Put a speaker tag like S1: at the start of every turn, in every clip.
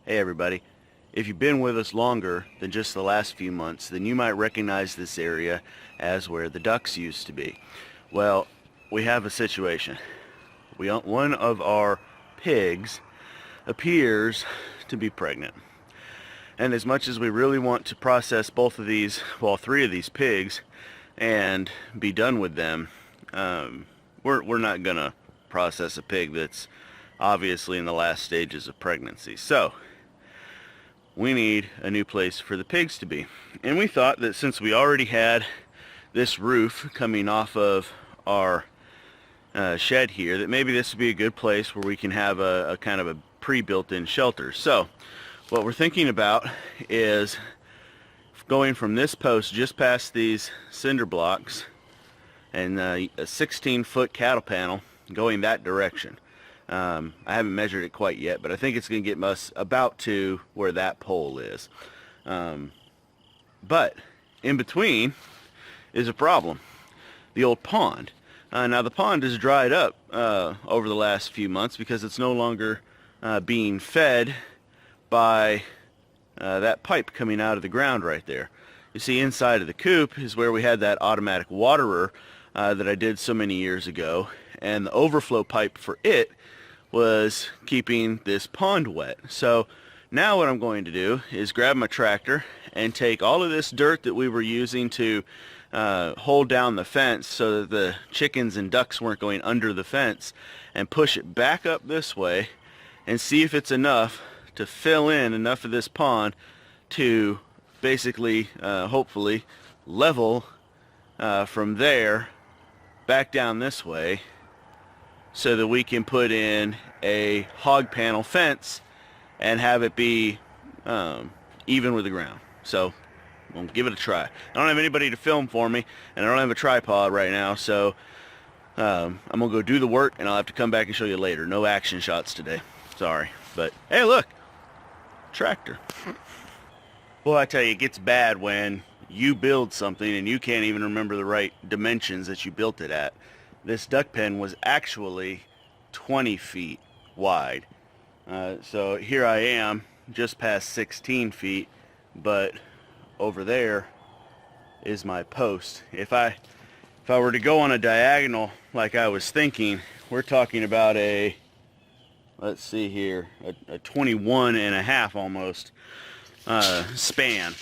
S1: Hey everybody, if you've been with us longer than just the last few months, then you might recognize this area as where the ducks used to be. Well, we have a situation. One of our pigs appears to be pregnant. And as much as we really want to process both of these, well, three of these pigs and be done with them, we're not gonna process a pig that's obviously in the last stages of pregnancy. So we need a new place for the pigs to be. And we thought that since we already had this roof coming off of our shed here, that maybe this would be a good place where we can have a kind of a pre-built-in shelter. So what we're thinking about is going from this post just past these cinder blocks and a 16-foot cattle panel going that direction. I haven't measured it quite yet, but I think it's going to get us about to where that pole is. But in between is a problem. The old pond. Now the pond has dried up over the last few months because it's no longer being fed by that pipe coming out of the ground right there. You see, inside of the coop is where we had that automatic waterer that I did so many years ago, and the overflow pipe for it was keeping this pond wet. So now what I'm going to do is grab my tractor and take all of this dirt that we were using to hold down the fence so that the chickens and ducks weren't going under the fence, and push it back up this way and see if it's enough to fill in enough of this pond to basically hopefully level from there back down this way, so that we can put in a hog panel fence and have it be even with the ground. So we'll give it a try. I don't have anybody to film for me, and I don't have a tripod right now, so I'm gonna go do the work, and I'll have to come back and show you later. No action shots today, sorry. But hey, look, tractor. Well, I tell you, it gets bad when you build something and you can't even remember the right dimensions that you built it at. This duck pen was actually 20 feet wide. So here I am, just past 16 feet, but over there is my post. If I were to go on a diagonal like I was thinking, we're talking about a, let's see here, a 21 and a half almost span.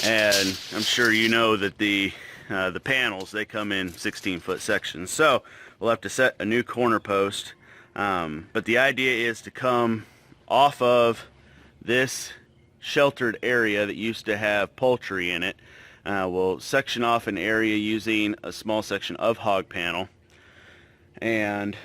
S1: And I'm sure you know that the panels, they come in 16-foot sections. So we'll have to set a new corner post. But the idea is to come off of this sheltered area that used to have poultry in it. We'll section off an area using a small section of hog panel. And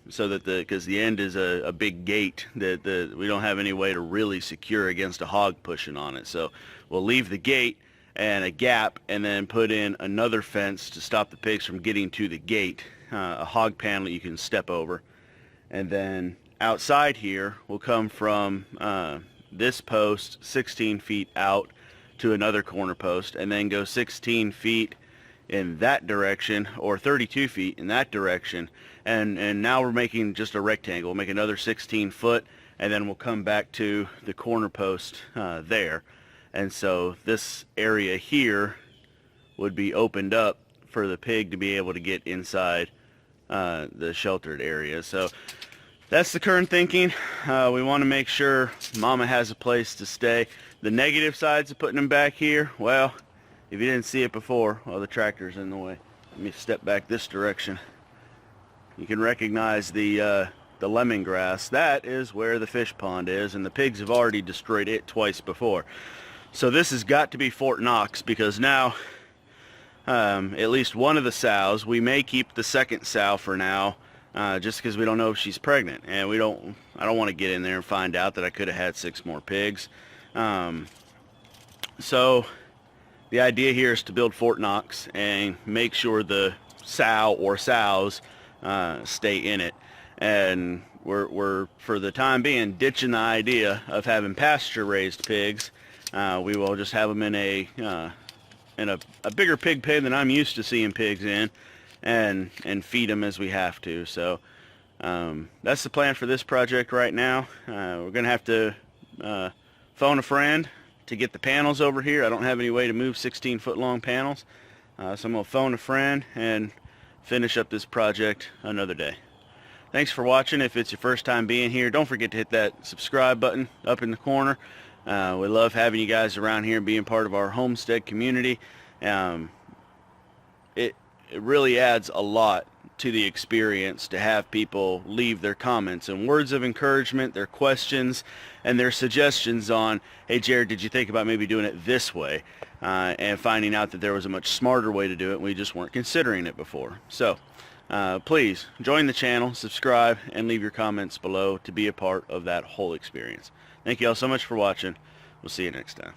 S1: so that because the end is a big gate that we don't have any way to really secure against a hog pushing on it. So we'll leave the gate and a gap, and then put in another fence to stop the pigs from getting to the gate, a hog panel you can step over. And then outside here will come from this post 16 feet out to another corner post, and then go 16 feet in that direction, or 32 feet in that direction, and now we're making just a rectangle. We'll make another 16 foot, and then we'll come back to the corner post there. And so this area here would be opened up for the pig to be able to get inside the sheltered area. So that's the current thinking. We want to make sure Mama has a place to stay. The negative sides of putting them back here, well, if you didn't see it before, well, the tractor's in the way. Let me step back this direction. You can recognize the lemongrass. That is where the fish pond is, and the pigs have already destroyed it twice before. So this has got to be Fort Knox, because now at least one of the sows, we may keep the second sow for now, just because we don't know if she's pregnant, and I don't want to get in there and find out that I could have had 6 more pigs. So the idea here is to build Fort Knox and make sure the sow or sows stay in it. And we're for the time being ditching the idea of having pasture raised pigs. We will just have them in a bigger pig pen than I'm used to seeing pigs in, and feed them as we have to. So That's the plan for this project right now. We're gonna have to phone a friend to get the panels over here. I don't have any way to move 16-foot long panels, so I'm gonna phone a friend and finish up this project another day. Thanks for watching. If it's your first time being here, don't forget to hit that subscribe button up in the corner. We love having you guys around here and being part of our homestead community. It really adds a lot to the experience to have people leave their comments and words of encouragement, their questions, and their suggestions on, hey Jared, did you think about maybe doing it this way? And finding out that there was a much smarter way to do it and we just weren't considering it before. So please join the channel, subscribe, and leave your comments below to be a part of that whole experience. Thank you all so much for watching. We'll see you next time.